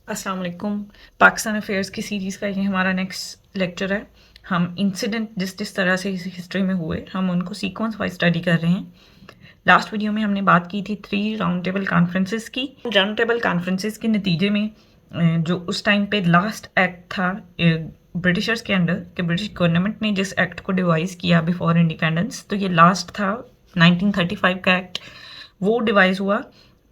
अस्सलाम वालेकुम। पाकिस्तान अफेयर्स की सीरीज़ का ये हमारा नेक्स्ट लेक्चर है। हम इंसिडेंट जिस जिस तरह से हिस्ट्री में हुए हम उनको सीक्वेंस वाइज स्टडी कर रहे हैं। लास्ट वीडियो में हमने बात की थी 3 राउंड टेबल कॉन्फ्रेंसेस की। राउंड टेबल कॉन्फ्रेंसेस के नतीजे में जो उस टाइम पे लास्ट एक्ट था ब्रिटिशर्स के अंडर कि ब्रिटिश गवर्नमेंट ने जिस एक्ट को डिवाइस किया बिफोर इंडिपेंडेंस, तो ये लास्ट था 1935 का एक्ट। वो डिवाइस हुआ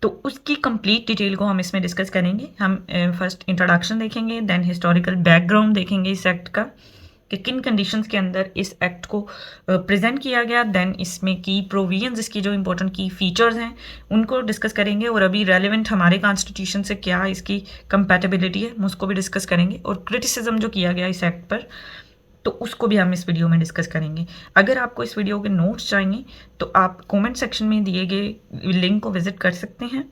तो उसकी कंप्लीट डिटेल को हम इसमें डिस्कस करेंगे। हम फर्स्ट इंट्रोडक्शन देखेंगे, देन हिस्टोरिकल बैकग्राउंड देखेंगे इस एक्ट का कि किन कंडीशंस के अंदर इस एक्ट को प्रेजेंट किया गया, देन इसमें की प्रोविजंस, इसकी जो इंपॉर्टेंट की फीचर्स हैं उनको डिस्कस करेंगे, और अभी रेलिवेंट हमारे कॉन्स्टिट्यूशन से क्या इसकी कंपैटिबिलिटी है उसको भी डिस्कस करेंगे, और क्रिटिसिज्म जो किया गया इस एक्ट पर तो उसको भी हम इस वीडियो में डिस्कस करेंगे। अगर आपको इस वीडियो के नोट्स चाहिए तो आप कमेंट सेक्शन में दिए गए लिंक को विजिट कर सकते हैं।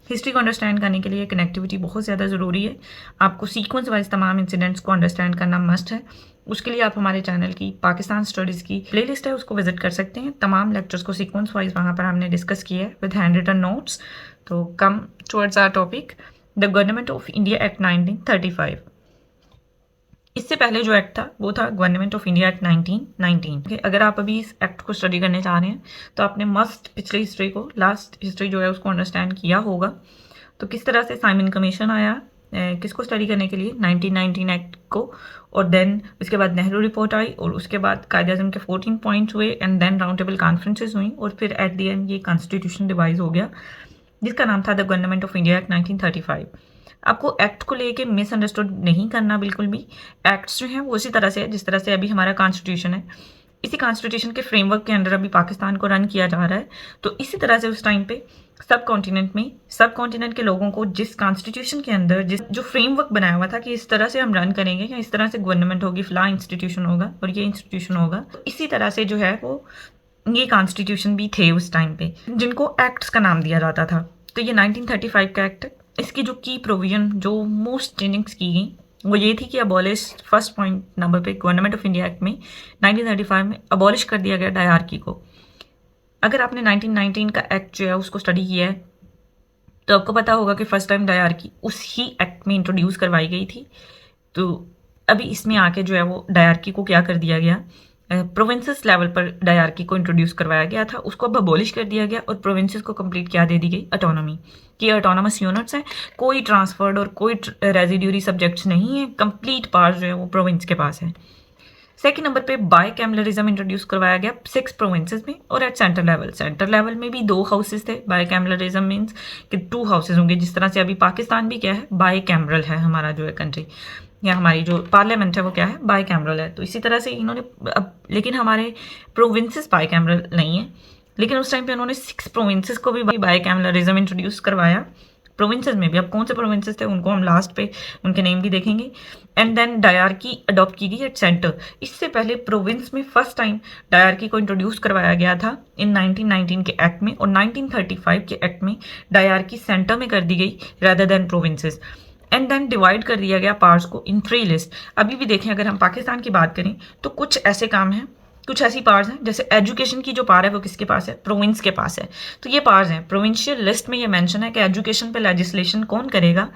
हिस्ट्री को अंडरस्टैंड करने के लिए कनेक्टिविटी बहुत ज़्यादा ज़रूरी है। आपको सीक्वेंस वाइज तमाम इंसिडेंट्स को अंडरस्टैंड करना मस्ट है। उसके लिए आप हमारे चैनल की पाकिस्तान स्टडीज़ की प्लेलिस्ट है उसको विजिट कर सकते हैं। तमाम लेक्चर्स को सीक्वेंस वाइज वहाँ पर हमने डिस्कस किया है विद हैंड रिटन नोट्स। तो come towards our topic, the government of India act 1935। इससे पहले जो एक्ट था वो था गवर्नमेंट ऑफ इंडिया एक्ट 1919। अगर आप अभी इस एक्ट को स्टडी करने चाह रहे हैं तो आपने मस्ट पिछली हिस्ट्री को, लास्ट हिस्ट्री जो है उसको अंडरस्टैंड किया होगा। तो किस तरह से साइमन कमीशन आया किसको स्टडी करने के लिए, 1919 एक्ट को, और देन उसके बाद नेहरू रिपोर्ट आई, और उसके बाद कायदे आज़म के 14 पॉइंट्स हुए, and then round table conferences हुई, और फिर एट द एंड ये कॉन्स्टिट्यूशन डिवाइस हो गया जिसका नाम था the government of India act 1935। आपको एक्ट को लेके मिसअंडरस्टूड नहीं करना बिल्कुल भी। एक्ट्स जो हैं वो उसी तरह से है जिस तरह से अभी हमारा कॉन्स्टिट्यूशन है। इसी कॉन्स्टिट्यूशन के फ्रेमवर्क के अंदर अभी पाकिस्तान को रन किया जा रहा है। तो इसी तरह से उस टाइम पे सब कॉन्टिनेंट के लोगों को जिस कॉन्स्टिट्यूशन के अंदर जिस जो फ्रेमवर्क बनाया हुआ था कि इस तरह से हम रन करेंगे या इस तरह से गवर्नमेंट होगी, फला इंस्टीट्यूशन होगा और ये इंस्टीट्यूशन होगा, तो इसी तरह से जो है वो ये कॉन्स्टिट्यूशन भी थे उस टाइम पे जिनको एक्ट्स का नाम दिया जाता था। तो ये 1935 का एक्ट है। इसकी जो की प्रोविजन जो मोस्ट चेंजिंग्स की गई वो ये थी कि अबॉलिश, फर्स्ट पॉइंट नंबर पे गवर्नमेंट ऑफ इंडिया एक्ट में 1935 में अबॉलिश कर दिया गया डायरार्की को। अगर आपने 1919 का एक्ट जो है उसको स्टडी किया है तो आपको पता होगा कि फर्स्ट टाइम डायरार्की उस ही एक्ट में इंट्रोड्यूस करवाई गई थी। तो अभी इसमें आके जो है वो डायरार्की को क्या कर दिया गया, प्रोविंसेस लेवल पर डायरार्की को इंट्रोड्यूस करवाया गया था, उसको अब अबॉलिश कर दिया गया और प्रोविंसेस को कंप्लीट क्या दे दी गई, ऑटोनॉमी कि ऑटोनॉमस यूनिट्स हैं, कोई ट्रांसफर्ड और कोई रेजिड्यूरी सब्जेक्ट्स नहीं है, कंप्लीट पावर जो है वो प्रोविंस के पास है। सेकेंड नंबर पे बाय कैमलरिज्म इंट्रोड्यूस करवाया गया 6 प्रोविंसेस में, और एट सेंटर लेवल में भी 2 हाउसेस थे। बाय कैमलरिज्म मीन्स कि 2 हाउसेस होंगे, जिस तरह से अभी पाकिस्तान भी क्या है, बाय कैमरल है हमारा जो है कंट्री, या हमारी जो पार्लियामेंट है वो क्या है, बाय कैमरल है। तो इसी तरह से इन्होंने अब, लेकिन हमारे प्रोविंसेस बाय कैमरल नहीं है, लेकिन उस टाइम पे उन्होंने 6 प्रोविंसेस को भी बाय कैमलरिज्म इंट्रोड्यूस करवाया। प्रोविंसेस में भी अब कौन से प्रोविंसेस थे उनको हम लास्ट पे उनके नेम भी देखेंगे। एंड देन डायरार्की अडॉप्ट की गई एट सेंटर। इससे पहले प्रोविंस में फर्स्ट टाइम डायरार्की को इंट्रोड्यूस करवाया गया था इन 1919 के एक्ट में, और 1935 के एक्ट में डायरार्की सेंटर में कर दी गई rather than provinces. And then divide कर दिया गया पार्ट्स को इन 3 लिस्ट। अभी भी देखें, अगर हम पाकिस्तान की बात करें तो कुछ ऐसे काम हैं, कुछ ऐसी पार्ट्स हैं, जैसे एजुकेशन की जो पार है वो किसके पास है, प्रोविंस के पास है। तो ये पार्ट्स हैं, प्रोविंशियल लिस्ट में ये मेंशन है कि एजुकेशन पे लेजिस्लेशन कौन करेगा,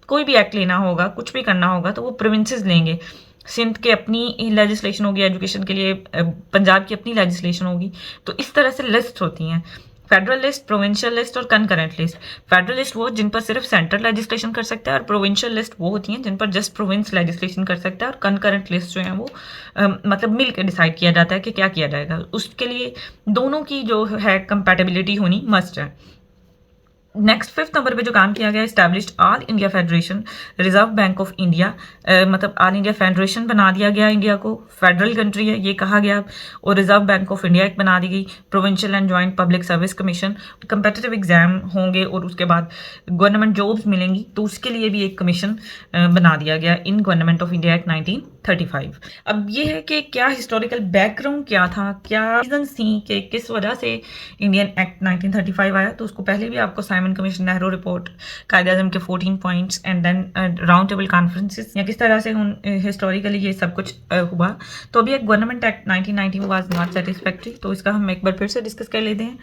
कोई भी एक्ट लेना होगा, कुछ भी करना होगा तो वो प्रोविंसेस लेंगे। सिंध के अपनी लेजिस्लेशन होगी एजुकेशन के लिए, पंजाब की अपनी लेजिस्लेशन होगी। तो इस तरह से लिस्ट होती हैं, फेडरल लिस्ट, प्रोविंशियल लिस्ट और कनकरेंट लिस्ट। फेडरल लिस्ट वो जिन पर सिर्फ सेंटर लेजिस्लेशन कर सकता है, और प्रोविंशियल लिस्ट वो होती हैं जिन पर जस्ट प्रोविंस लेजिस्लेशन कर सकता है, और कनकरेंट लिस्ट जो है वो मतलब मिल के डिसाइड किया जाता है कि क्या किया जाएगा। उसके लिए दोनों की जो है कंपैटिबिलिटी होनी मस्ट है। नेक्स्ट 5th नंबर पे जो काम किया गया, established all India federation reserve bank of India, मतलब ऑल इंडिया फेडरेशन बना दिया गया, इंडिया को फेडरल कंट्री है ये कहा गया, और रिजर्व बैंक ऑफ इंडिया एक बना दी गई। Provincial and joint public service commission, competitive exam होंगे और उसके बाद गवर्नमेंट जॉब्स मिलेंगी तो उसके लिए भी एक कमीशन बना दिया गया in government of India act 1935। अब ये है कि क्या हिस्टोरिकल बैकग्राउंड क्या था, क्या रीजन थी कि किस वजह से इंडियन एक्ट 1935 आया, तो उसको पहले भी आपको साइमन कमीशन, नेहरू रिपोर्ट, कायदे आज़म के 14 points, and then round table conferences, या किस तरह से हिस्टोरिकली ये सब कुछ हुआ। तो अभी एक government act 1990 was not satisfactory, तो इसका हम एक बार फिर से डिस्कस कर लेते हैं।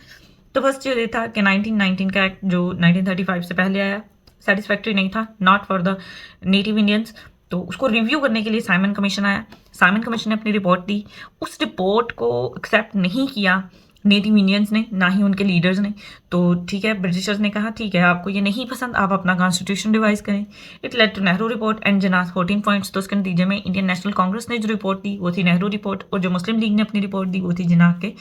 तो फर्स्ट ये था कि 1919 का एक्ट जो 1935 से पहले आया, सेटिस्फैक्ट्री नहीं था, not for the native Indians. तो उसको रिव्यू करने के लिए साइमन कमीशन आया। साइमन कमीशन ने अपनी रिपोर्ट दी, उस रिपोर्ट को एक्सेप्ट नहीं किया नेटिव इंडियंस ने, ना ही उनके लीडर्स ने। तो ठीक है, ब्रिटिशर्स ने कहा ठीक है आपको ये नहीं पसंद, आप अपना कॉन्स्टिट्यूशन रिवाइज करें। It led to Nehru report and Jinnah 14 points. तो उसके नतीजे में इंडियन नेशनल कांग्रेस ने जो रिपोर्ट दी वो थी नेहरू रिपोर्ट, और जो मुस्लिम लीग ने अपनी रिपोर्ट दी वो थी जिनाह के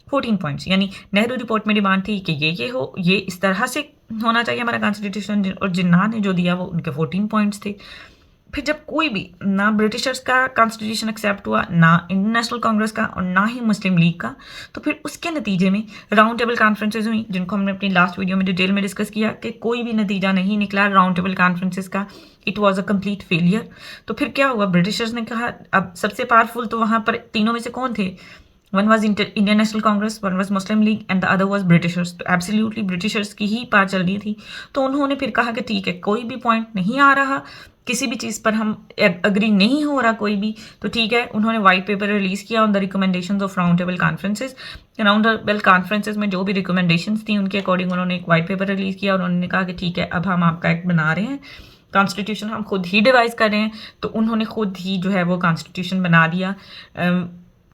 14 पॉइंट्स। यानी नेहरू रिपोर्ट में डिमांड थी कि ये हो, ये इस तरह से होना चाहिए हमारा कॉन्स्टिट्यूशन, और जिन्ना ने जो दिया वो उनके 14 पॉइंट्स थे। फिर जब कोई भी, ना ब्रिटिशर्स का कॉन्स्टिट्यूशन एक्सेप्ट हुआ, ना इंडियन नेशनल कांग्रेस का, और ना ही मुस्लिम लीग का, तो फिर उसके नतीजे में राउंड टेबल कॉन्फ्रेंसेज हुई, जिनको हमने अपनी लास्ट वीडियो में डिटेल में डिस्कस किया कि कोई भी नतीजा नहीं निकला राउंड टेबल कॉन्फ्रेंसेज का। It was a complete failure. तो फिर क्या हुआ, ब्रिटिशर्स ने कहा, अब सबसे पावरफुल तो वहाँ पर तीनों में से कौन थे, one was Indian national Congress, one was Muslim league and the other was Britishers. तो एब्सोल्युटली ब्रिटिशर्स की ही पार चल रही थी। तो उन्होंने फिर कहा कि ठीक है, कोई भी पॉइंट नहीं आ रहा, किसी भी चीज़ पर हम अग्री नहीं हो रहा कोई भी, तो ठीक है, उन्होंने वाइट पेपर रिलीज़ किया on the recommendations of round table conferences. Round table conferences में जो भी रिकमेंडेशंस थी उनके अकॉर्डिंग उन्होंने एक वाइट पेपर रिलीज़ किया, और उन्होंने कहा कि ठीक है, अब हम आपका एक्ट बना रहे हैं, कॉन्स्टिट्यूशन हम खुद ही डिवाइस कर रहे हैं। तो उन्होंने खुद ही जो है वो कॉन्स्टिट्यूशन बना दिया,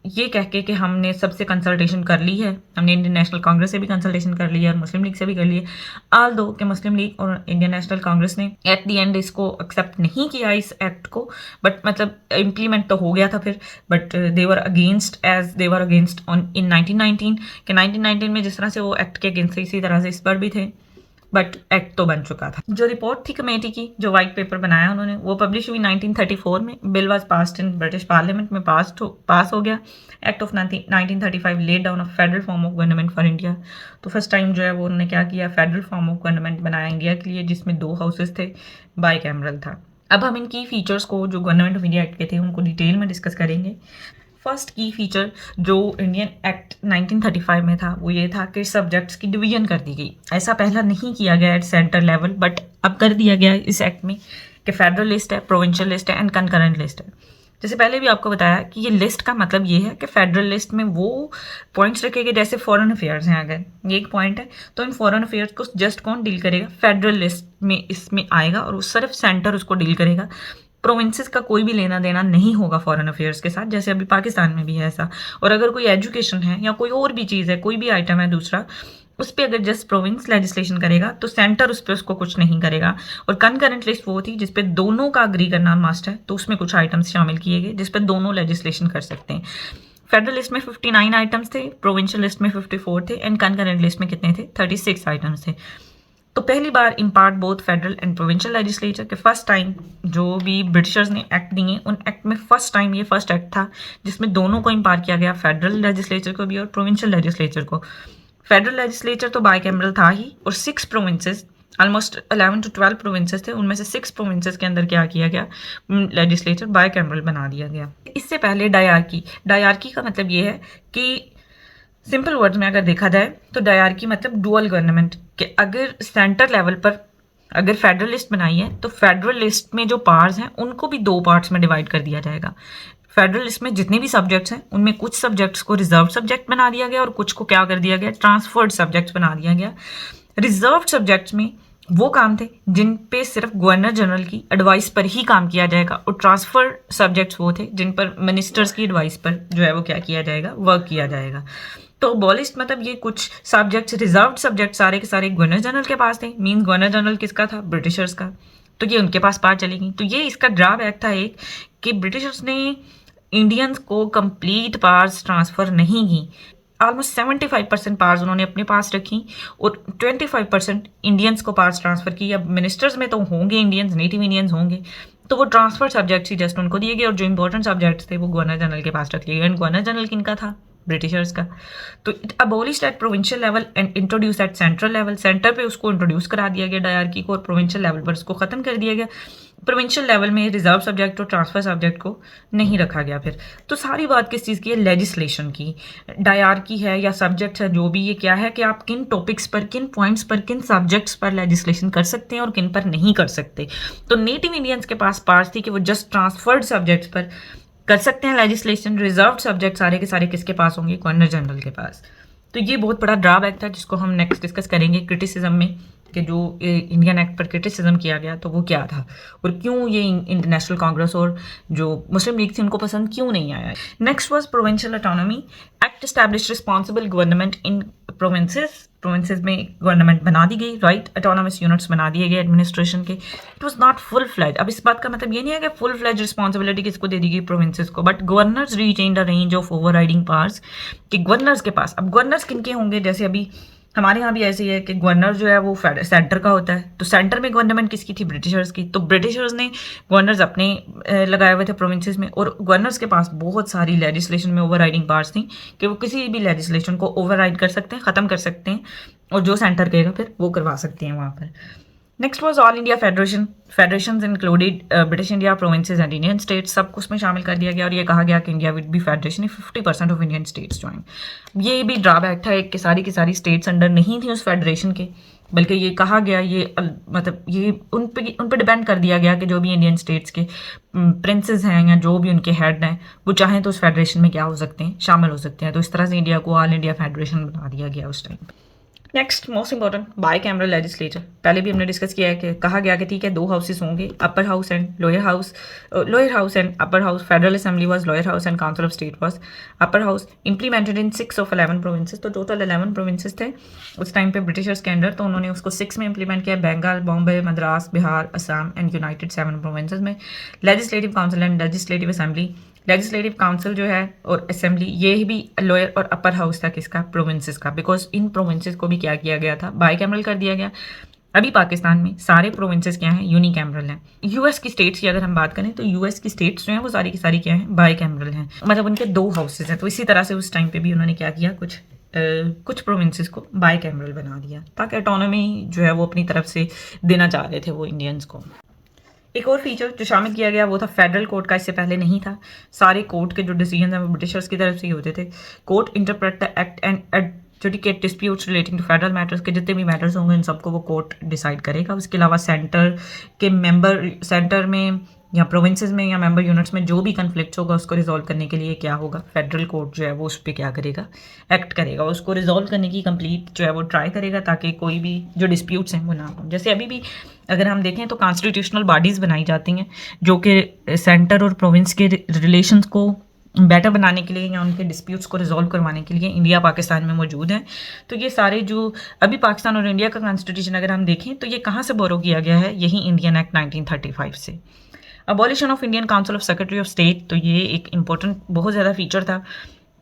ये कह के कि हमने सबसे कंसल्टेशन कर ली है, हमने इंडियन नेशनल कांग्रेस से भी कंसल्टेशन कर ली है और मुस्लिम लीग से भी कर ली है। आल दो कि मुस्लिम लीग और इंडियन नेशनल कांग्रेस ने एट द एंड इसको एक्सेप्ट नहीं किया इस एक्ट को, बट मतलब इम्प्लीमेंट तो हो गया था फिर, but they were against as they were against on in 1919 कि 1919 में जिस तरह से वो एक्ट के अगेंस्ट थे इसी तरह से इस पर भी थे, बट एक्ट तो बन चुका था। जो रिपोर्ट थी कमेटी की, जो वाइट पेपर बनाया उन्होंने, वो पब्लिश हुई 1934 में। Bill was passed in British parliament में, पास हो गया। Act of 1935 laid down a federal form of government for India. तो फर्स्ट टाइम जो है वो उन्होंने क्या किया, फेडरल फॉर्म ऑफ गवर्नमेंट बनाया इंडिया के लिए, जिसमें 2 हाउसेस थे, बाई कैमरल था। अब हम इन की फीचर्स को जो गवर्नमेंट ऑफ इंडिया एक्ट के थे उनको डिटेल में डिस्कस करेंगे। फर्स्ट की फीचर जो इंडियन एक्ट 1935 में था वो ये था कि सब्जेक्ट्स की डिवीजन कर दी गई। ऐसा पहला नहीं किया गया एट सेंटर लेवल, बट अब कर दिया गया इस एक्ट में कि फेडरल लिस्ट है, प्रोविंशियल लिस्ट है एंड कंकरेंट लिस्ट है। जैसे पहले भी आपको बताया कि ये लिस्ट का मतलब ये है कि फेडरल लिस्ट में वो पॉइंट्स रखे गए जैसे फॉरेन अफेयर्स हैं, अगर ये एक पॉइंट है तो इन फॉरेन अफेयर्स को जस्ट कौन डील करेगा, फेडरल लिस्ट में इसमें आएगा, और सिर्फ सेंटर उसको डील करेगा। प्रोविंसेस का कोई भी लेना देना नहीं होगा फॉरेन अफेयर्स के साथ, जैसे अभी पाकिस्तान में भी है ऐसा। और अगर कोई एजुकेशन है या कोई और भी चीज़ है, कोई भी आइटम है दूसरा, उस पर अगर जस्ट प्रोविंस लेजिस्लेशन करेगा तो सेंटर उस पर उसको कुछ नहीं करेगा। और कनकरेंट लिस्ट वो थी जिस पे दोनों का अग्री करना मस्ट है, तो उसमें कुछ आइटम्स शामिल किए गए जिस पे दोनों लेजिस्लेशन कर सकते हैं। फेडरल लिस्ट में 59 आइटम्स थे, प्रोविंशियल लिस्ट में 54 थे, एंड कनकरेंट लिस्ट में कितने थे, 36 आइटम्स थे। तो पहली बार in part both federal and provincial legislature के फर्स्ट टाइम जो भी ब्रिटिशर्स ने एक्ट दिए, उन एक्ट में फर्स्ट टाइम ये फर्स्ट एक्ट था जिसमें दोनों को इम्पार्ट किया गया, फेडरल लेजिस्लेचर को भी और प्रोविंशियल लेजिस्लेचर को। फेडरल लेजिस्लेचर तो बाइकैमरल था ही, और 6 प्रोविंसेस, ऑलमोस्ट 11 to 12 प्रोविंसेस थे, उनमें से 6 प्रोविंसेस के अंदर क्या किया गया, लेजिस्लेचर बाइकैमरल बना दिया गया। इससे पहले डायरकी का मतलब ये है कि सिंपल वर्ड्स में अगर देखा जाए तो डायरकी मतलब डुअल गवर्नमेंट, कि अगर सेंटर लेवल पर अगर फेडरल लिस्ट बनाई है तो फेडरल लिस्ट में जो पार्ट्स हैं उनको भी 2 पार्ट्स में डिवाइड कर दिया जाएगा। फेडरल लिस्ट में जितने भी सब्जेक्ट्स हैं उनमें कुछ सब्जेक्ट्स को रिजर्व सब्जेक्ट बना दिया गया और कुछ को क्या कर दिया गया, ट्रांसफर्ड सब्जेक्ट्स बना दिया गया। रिजर्व सब्जेक्ट्स में वो काम थे जिन पे सिर्फ गवर्नर जनरल की एडवाइस पर ही काम किया जाएगा, और ट्रांसफर सब्जेक्ट्स वो थे जिन पर मिनिस्टर्स की एडवाइस पर जो है वो क्या किया जाएगा, वर्क किया जाएगा। तो अबॉलिश्ड मतलब ये कुछ सब्जेक्ट्स, रिजर्व सब्जेक्ट सारे के सारे गवर्नर जनरल के पास थे। मीन्स गवर्नर जनरल किसका था, ब्रिटिशर्स का, तो ये उनके पास पार चलेगी। तो ये इसका ड्रॉबैक था एक, कि ब्रिटिशर्स ने इंडियंस को कंप्लीट पावर्स ट्रांसफ़र नहीं की। ऑलमोस्ट 75% पावर्स उन्होंने अपने पास रखी और 25% इंडियंस को पावर्स ट्रांसफ़र की। अब मिनिस्टर्स में तो होंगे इंडियंस, नेटिव इंडियंस होंगे, तो वो ट्रांसफर सब्जेक्ट्स ही जस्ट उनको दिए गए, और जो इंपॉर्टेंट सब्जेक्ट्स थे वो गवर्नर जनरल के पास रख लिए गए। एंड गवर्नर जनरल किनका था, ब्रिटिशर्स का। तो it abolished at provincial level and introduce at central level. Centre पे उसको इंट्रोड्यूस करा दिया गया डायरकी को, और प्रोविंशियल लेवल पर उसको ख़त्म कर दिया गया। प्रोविंशियल लेवल में रिजर्व सब्जेक्ट और ट्रांसफर सब्जेक्ट को नहीं रखा गया फिर। तो सारी बात किस चीज़ की है, लेजिस्लेशन की। डायरकी है या सब्जेक्ट है जो भी, ये क्या है कि आप किन टॉपिक्स पर, किन पॉइंट्स पर, किन सब्जेक्ट्स पर लेजिस्लेशन कर सकते हैं और किन पर नहीं कर सकते। तो नेटिव इंडियंस के पास पार्ट थी कि वो जस्ट ट्रांसफर्ड सब्जेक्ट्स पर कर सकते हैं लेजिस्लेशन। रिजर्व सब्जेक्ट सारे के सारे किसके पास होंगे, गवर्नर जनरल के पास। तो ये बहुत बड़ा ड्रॉबैक था जिसको हम नेक्स्ट डिस्कस करेंगे क्रिटिसिज्म में, कि जो इंडियन एक्ट पर क्रिटिसिज्म किया गया तो वो क्या था और क्यों ये इंटरनेशनल कांग्रेस और जो मुस्लिम लीग थी उनको पसंद क्यों नहीं आया। Next was provincial autonomy act establish responsible government in provinces में गवर्नमेंट बना दी गई, राइट ऑटोनॉमस यूनिट्स बना दिए गए एडमिनिस्ट्रेशन के। It was not full fledge. अब इस बात का मतलब ये नहीं है कि फुल फ्लेज रिस्पॉन्सिबिलिटी किसको दे दी गई, प्रोविंसेस को, but governors retained a range of overriding powers कि गवर्नर्स के पास, अब गवर्नर्स किनके होंगे, जैसे अभी हमारे यहाँ भी ऐसे ही है कि गवर्नर जो है वो सेंटर का होता है, तो सेंटर में गवर्नमेंट किसकी थी, ब्रिटिशर्स की। तो ब्रिटिशर्स ने गवर्नर्स अपने लगाए हुए थे प्रोविंसेस में, और गवर्नर्स के पास बहुत सारी लेजिस्लेशन में ओवरराइडिंग पावर्स थी कि वो किसी भी लेजिस्लेशन को ओवरराइड कर सकते हैं, ख़त्म कर सकते हैं, और जो सेंटर कहेगा फिर वो करवा सकते हैं वहाँ पर। Next was all India federation included British India, provinces and Indian states, सबको उसमें शामिल कर दिया गया, और ये कहा गया कि India with be federation if 50% of Indian states join. ये भी ड्रॉबैक था एक कि सारी की सारी स्टेट्स अंडर नहीं थी उस फेडरेशन के, बल्कि ये कहा गया, ये मतलब ये उन पे डिपेंड कर दिया गया कि जो भी इंडियन स्टेट्स के प्रिंसेस हैं या जो भी उनके हेड हैं वो चाहें तो उस फेडरेशन में क्या हो सकते हैं, शामिल हो सकते हैं। तो इस तरह से इंडिया को ऑल इंडिया फेडरेशन बना दिया गया उस time. Next most important, by cameral legislature. पहले भी हमने डिस्कस किया है कि कहा गया कि ठीक है 2 हाउसेस होंगे, upper house and lower house and upper house. Federal assembly was lower house and council of state was upper house. Implemented in 6 of 11 provinces, तो टोटल 11 प्रोविंसेस थे उस टाइम पे ब्रिटिशर्स के अंडर, तो उन्होंने उसको 6 में इंप्लीमेंट किया, Bengal, Bombay, Madras, Bihar, Assam and united 7 provinces में। Legislative council and legislative assembly, legislative council जो है और असेंबली, ये भी लोअर और अपर हाउस था किसका, प्रोविंसेस का, बिकॉज इन प्रोविंसेस को भी क्या किया गया था, बाई कैमरल कर दिया गया। अभी पाकिस्तान में सारे प्रोविंसेस क्या हैं, यूनी कैमरल हैं। यूएस की स्टेट्स की अगर हम बात करें तो यूएस की स्टेट्स जो हैं वो सारी की सारी क्या हैं, बाई कैमरल हैं, मतलब उनके 2 हाउसेज हैं। तो इसी तरह से उस टाइम पे भी उन्होंने क्या किया, कुछ प्रोविंसेस को बाई कैमरल बना दिया ताकि ऑटोनॉमी जो है वो अपनी तरफ से देना चाह रहे थे वो इंडियंस को। एक और फीचर जो शामिल किया गया वो था फेडरल कोर्ट का, इससे पहले नहीं था। सारे कोर्ट के जो डिसीजन हैं वो ब्रिटिशर्स की तरफ से ही होते थे। Court interpret the act and adjudicate disputes relating to federal matters, के जितने भी मैटर्स होंगे इन सबको वो कोर्ट डिसाइड करेगा। उसके अलावा सेंटर में या प्रोविंसेस में या मेंबर यूनिट्स में जो भी कन्फ्लिक्ट होगा उसको रिजॉल्व करने के लिए क्या होगा, फेडरल कोर्ट जो है वो उस पर क्या करेगा, एक्ट करेगा, उसको रिजॉल्व करने की कंप्लीट जो है वो ट्राई करेगा ताकि कोई भी जो डिस्प्यूट्स हैं वो ना हो। जैसे अभी भी अगर हम देखें तो कॉन्स्टिट्यूशनल बॉडीज़ बनाई जाती हैं जो कि सेंटर और प्रोविंस के रिलेशंस को बेटर बनाने के लिए या उनके डिस्प्यूट्स को रिजॉल्व करवाने के लिए इंडिया पाकिस्तान में मौजूद हैं। तो ये सारे जो अभी पाकिस्तान और इंडिया का कॉन्स्टिट्यूशन अगर हम देखें तो ये कहाँ से बोरो किया गया है, यही इंडियन एक्ट 1935 से। Abolition of Indian council of secretary of state, तो ये एक इंपॉर्टेंट बहुत ज़्यादा फीचर था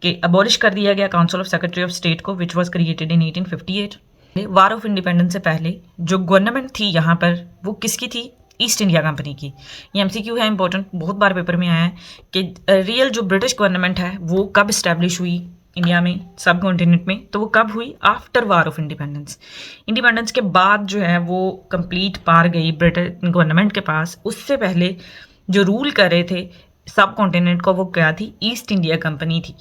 कि अबॉलिश कर दिया गया council of secretary of state को, which was created in 1858। War of independence से पहले जो गवर्नमेंट थी यहाँ पर वो किसकी थी, ईस्ट इंडिया कंपनी की। ये एमसीक्यू है इंपॉर्टेंट, बहुत बार पेपर में आया है कि रियल जो ब्रिटिश गवर्नमेंट है वो कब इस्टेब्लिश हुई इंडिया में, सब कॉन्टिनेंट में, तो वो कब हुई, after war of independence. Independence के बाद जो है वो कंप्लीट पार गई ब्रिटिश गवर्नमेंट के पास। उससे पहले जो रूल कर रहे थे सब कॉन्टिनेंट को वो क्या थी, ईस्ट इंडिया कंपनी थी।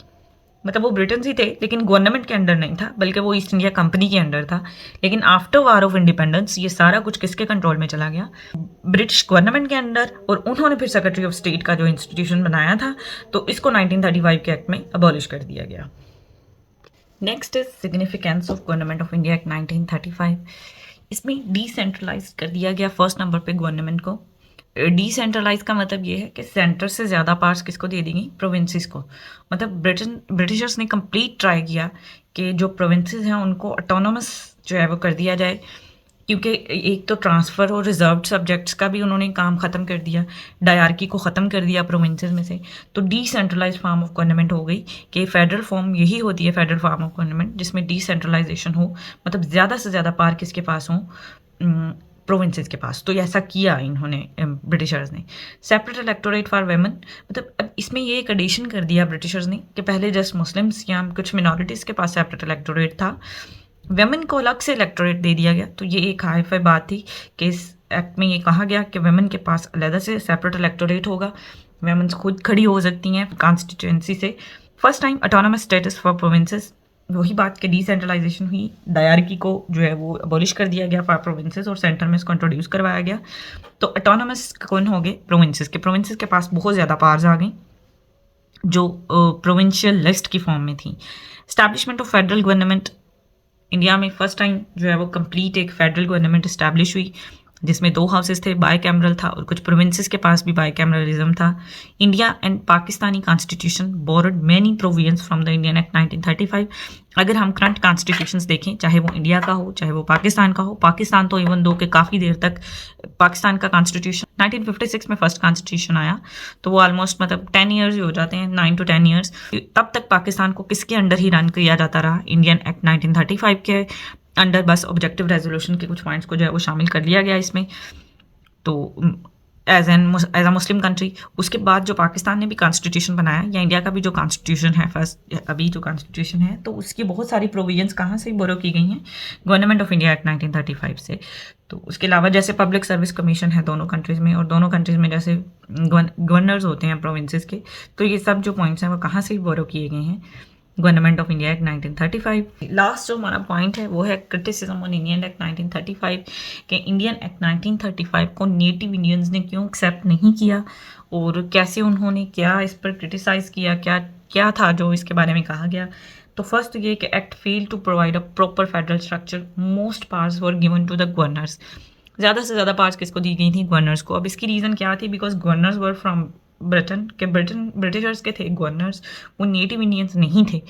मतलब वो ब्रिटेन ही थे लेकिन गवर्नमेंट के अंडर नहीं था, बल्कि वो ईस्ट इंडिया कंपनी के अंडर था। लेकिन आफ्टर वार ऑफ इंडिपेंडेंस ये सारा कुछ किसके कंट्रोल में चला गया, ब्रिटिश गवर्नमेंट के अंडर, और उन्होंने फिर सेक्रेटरी ऑफ स्टेट का जो इंस्टीट्यूशन बनाया था तो इसको 1935 के एक्ट में अबॉलिश कर दिया गया। Next is significance of government of India act 1935। इसमें डिसेंट्रलाइज कर दिया गया फर्स्ट नंबर पे गवर्नमेंट को। डिसेंट्रलाइज का मतलब ये है कि सेंटर से ज़्यादा पार्ट्स किसको दे दी गई, प्रोविंसेस को। मतलब ब्रिटिशर्स ने कंप्लीट ट्राई किया कि जो प्रोविंसेस हैं उनको ऑटोनोमस जो है वो कर दिया जाए, क्योंकि एक तो ट्रांसफ़र और रिजर्व सब्जेक्ट्स का भी उन्होंने काम ख़त्म कर दिया, डायरकी को ख़त्म कर दिया प्रोविंसेस में से। तो डिसेंट्रलाइज फॉर्म ऑफ गवर्नमेंट हो गई कि फेडरल फॉर्म यही होती है, फेडरल फॉर्म ऑफ गवर्नमेंट जिसमें डिसेंट्रलाइजेशन हो, मतलब ज़्यादा से ज़्यादा पावर किसके पास हो, प्रोविंसेस के पास। तो ऐसा किया इन्होंने ब्रिटिशर्स ने। सेपरेट इलेक्टोरेट फॉर वेमेन, मतलब अब इसमें ये एक एडिशन कर दिया ब्रिटिशर्स ने कि पहले जस्ट मुस्लिम्स या कुछ मिनॉरिटीज़ के पास सेपरेट इलेक्टोरेट था, वेमेन को अलग से इलेक्टोरेट दे दिया गया। तो ये एक हाई फाई बात थी कि इस एक्ट में ये कहा गया कि वेमेन के पास अलग से सेपरेट इलेक्टोरेट होगा, वेमेन खुद खड़ी हो सकती हैं कॉन्स्टिट्यूंसी से। First time autonomous status for provinces, वही बात कि डिसेंट्रलाइजेशन हुई, डायरकी को जो है वो अबॉलिश कर दिया गया फॉर प्रोविंसेस और सेंटर में इसको इंट्रोड्यूस करवाया गया। तो ऑटोनोमस कौन हो गए, प्रोविंसेस के पास बहुत ज़्यादा पावर्स आ गई जो प्रोविंशियल लिस्ट की फॉर्म में थी। Establishment of federal government India में फर्स्ट टाइम जो है वो कंप्लीट एक फेडरल गवर्नमेंट इस्टेब्लिश हुई, जिसमें 2 हाउसेस थे, बाई कैमरल था और कुछ प्रोविंसेस के पास भी बाई कैमरलिज्म था। India and Pakistani constitution borrowed many provisions from the Indian act 1935। अगर हम करंट कॉन्स्टिट्यूशंस देखें, चाहे वो इंडिया का हो चाहे वो पाकिस्तान का हो, पाकिस्तान तो इवन दो के काफ़ी देर तक पाकिस्तान का कॉन्स्टिट्यूशन 1956 में फर्स्ट कॉन्स्टिट्यूशन आया, तो वो ऑलमोस्ट मतलब 10 ईयर्स ही हो जाते हैं, 9 to 10 ईयर्स। तब तक पाकिस्तान को किसके अंडर ही रन किया जाता रहा? इंडियन एक्ट 1935 के अंडर। बस ऑब्जेक्टिव रेजोल्यूशन के कुछ पॉइंट्स को जो है वो शामिल कर लिया गया इसमें। तो एज अ मुस्लिम कंट्री उसके बाद जो पाकिस्तान ने भी कॉन्स्टिट्यूशन बनाया, या इंडिया का भी जो कॉन्स्टिट्यूशन है फर्स्ट अभी जो कॉन्स्टिट्यूशन है, तो उसकी बहुत सारी प्रोविजंस कहाँ से बोरो की गई हैं? गवर्नमेंट ऑफ इंडिया एक्ट 1935 से। तो उसके अलावा जैसे पब्लिक सर्विस कमीशन है दोनों कंट्रीज़ में, और दोनों कंट्रीज़ में जैसे गवर्नर्स होते हैं प्रोविंसेस के, तो ये सब जो पॉइंट्स हैं वो कहाँ से बोरो किए गए हैं? Government of India act 1935। Last जो हमारा पॉइंट है वो है क्रिटिसिज्म ऑन इंडियन एक्ट 1935 कि इंडियन एक्ट 1935 को नेटिव इंडियंस ने क्यों एक्सेप्ट नहीं किया और कैसे उन्होंने क्या इस पर क्रिटिसाइज़ किया, क्या क्या था जो इसके बारे में कहा गया। तो फर्स्ट तो ये कि act fail to provide a proper federal structure, most powers were given to the governors. ज़्यादा से ज़्यादा पावर्स किसको दी गई थी? गवर्नर्स को। अब इसकी रीज़न क्या थी? Because governors were from Britishers के थे गवर्नर्स, वो नेटिव इंडियंस नहीं थे।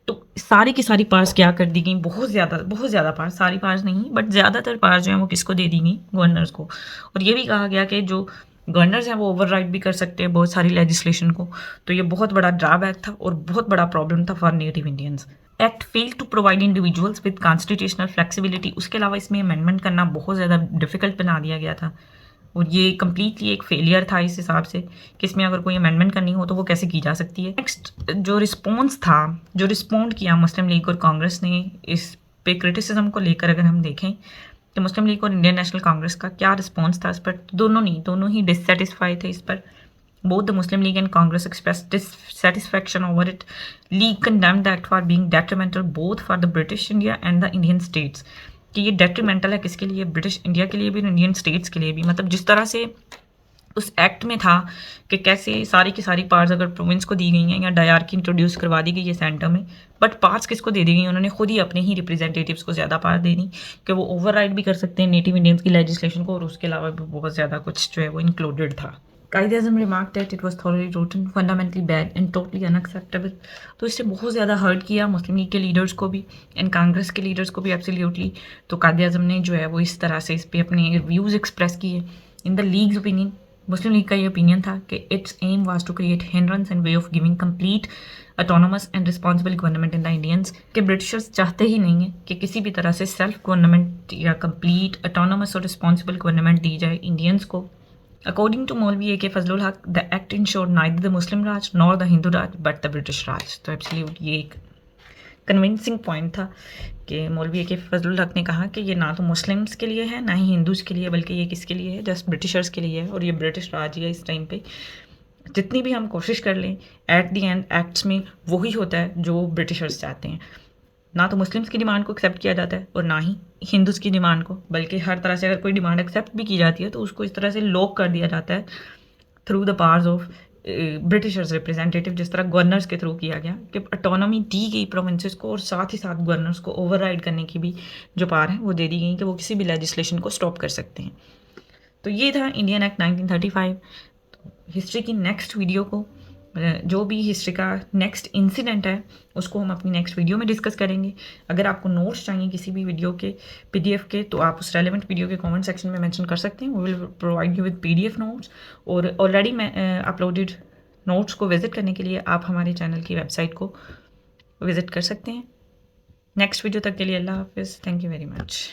तो सारी की सारी पार्स क्या कर दी गई? बहुत ज़्यादा पार्स, सारी पार्स नहीं बट ज़्यादातर पार्स जो हैं वो किसको दे दी गई? गवर्नर्स को। और ये भी कहा गया कि जो गवर्नर्स हैं वो ओवरराइड भी कर सकते हैं बहुत सारी लेजिस्लेशन को। तो ये बहुत बड़ा ड्रॉबैक था और बहुत बड़ा प्रॉब्लम था for native Indians. Act fail to provide individuals with constitutional flexibility, उसके अलावा इसमें अमेंडमेंट करना बहुत ज़्यादा डिफिकल्ट बना दिया गया था, और ये कम्प्लीटली एक फेलियर था इस हिसाब से कि इसमें अगर कोई अमेंडमेंट करनी हो तो वो कैसे की जा सकती है। नेक्स्ट जो रिस्पॉन्स था, जो रिस्पॉन्ड किया मुस्लिम लीग और कांग्रेस ने इस पे क्रिटिसिज्म को लेकर, अगर हम देखें कि मुस्लिम लीग और इंडियन नेशनल कांग्रेस का क्या रिस्पॉन्स था इस पर, दोनों ही डिससेटिस्फाई थे इस पर। Both the Muslim League and Congress expressed dissatisfaction over it. League condemned the act for being detrimental both for the British India and the Indian states. कि ये डेट्रीमेंटल है किसके लिए? ब्रिटिश इंडिया के लिए भी, इंडियन स्टेट्स के लिए भी। मतलब जिस तरह से उस एक्ट में था कि कैसे सारी की सारी पार्ट्स अगर प्रोविंस को दी गई हैं या डायरकी इंट्रोड्यूस करवा दी गई है सेंटर में, बट पार्ट्स किसको दे दी गई? उन्होंने खुद ही अपने ही रिप्रेजेंटेटिव्स को ज़्यादा पावर दे दी कि वो ओवरराइड भी कर सकते हैं नेटिव इंडियंस की लेजिस्लेशन को, और उसके अलावा भी बहुत ज़्यादा कुछ जो है वो इंक्लूडेड था। Quaid-e-Azam remarked that it was thoroughly rotten, fundamentally bad and totally unacceptable। तो इससे बहुत ज़्यादा हर्ट किया मुस्लिम लीग के लीडर्स को भी एंड कांग्रेस के लीडर्स को भी एब्सोल्युटली। तो कायदे-ए-आज़म ने जो है वो इस तरह से इस पे अपने व्यूज़ एक्सप्रेस किए। In the league's opinion, Muslim League का ये ओपिनियन था कि its aim was to create hindrance and way of giving complete autonomous and responsible government in the Indians, के ब्रिटिशर्स चाहते ही नहीं है कि किसी भी तरह से सेल्फ गवर्नमेंट या कंप्लीट ऑटोनोमस और रिस्पॉन्सिबल गवर्नमेंट दी जाए इंडियंस को। According to Maulvi A.K. Fazlul Haq, the act ensured neither the Muslim Raj nor the Hindu Raj but the British Raj। तो एब्सोल्यूट ये एक कन्विंसिंग पॉइंट था कि मौलवी A.K. फजलुल हक ने कहा कि ये ना तो मुस्लिम्स के लिए है ना ही हिंदूज़ के लिए, बल्कि ये किसके लिए है? जस्ट ब्रिटिशर्स के लिए है, और ये ब्रिटिश राज ही है इस टाइम पे। जितनी भी हम कोशिश कर लें, एट दी एंड एक्ट्स में वही होता है जो ब्रिटिशर्स चाहते हैं। ना तो मुस्लिम्स की डिमांड को एक्सेप्ट किया जाता है और ना ही हिंदूज़ की डिमांड को, बल्कि हर तरह से अगर कोई डिमांड एक्सेप्ट भी की जाती है तो उसको इस तरह से लॉक कर दिया जाता है through the powers of Britishers representative, जिस तरह गवर्नर्स के थ्रू किया गया कि ऑटोनॉमी दी गई प्रोविंसेस को, और साथ ही साथ गवर्नर्स को ओवरराइड करने की भी जो पावर है वो दे दी गई कि वो किसी भी लेजिस्लेशन को स्टॉप कर सकते हैं। तो ये था इंडियन एक्ट 1935। हिस्ट्री की नेक्स्ट वीडियो को, जो भी हिस्ट्री का नेक्स्ट इंसिडेंट है उसको हम अपनी नेक्स्ट वीडियो में डिस्कस करेंगे। अगर आपको नोट्स चाहिए किसी भी वीडियो के PDF के, तो आप उस रेलेवेंट वीडियो के कमेंट सेक्शन में मेंशन कर सकते हैं। We will provide you with PDF notes, और ऑलरेडी मैं अपलोडेड नोट्स को विजिट करने के लिए आप हमारे चैनल की वेबसाइट को विजिट कर सकते हैं। नेक्स्ट वीडियो तक के लिए अल्लाह हाफिज़। Thank you very much.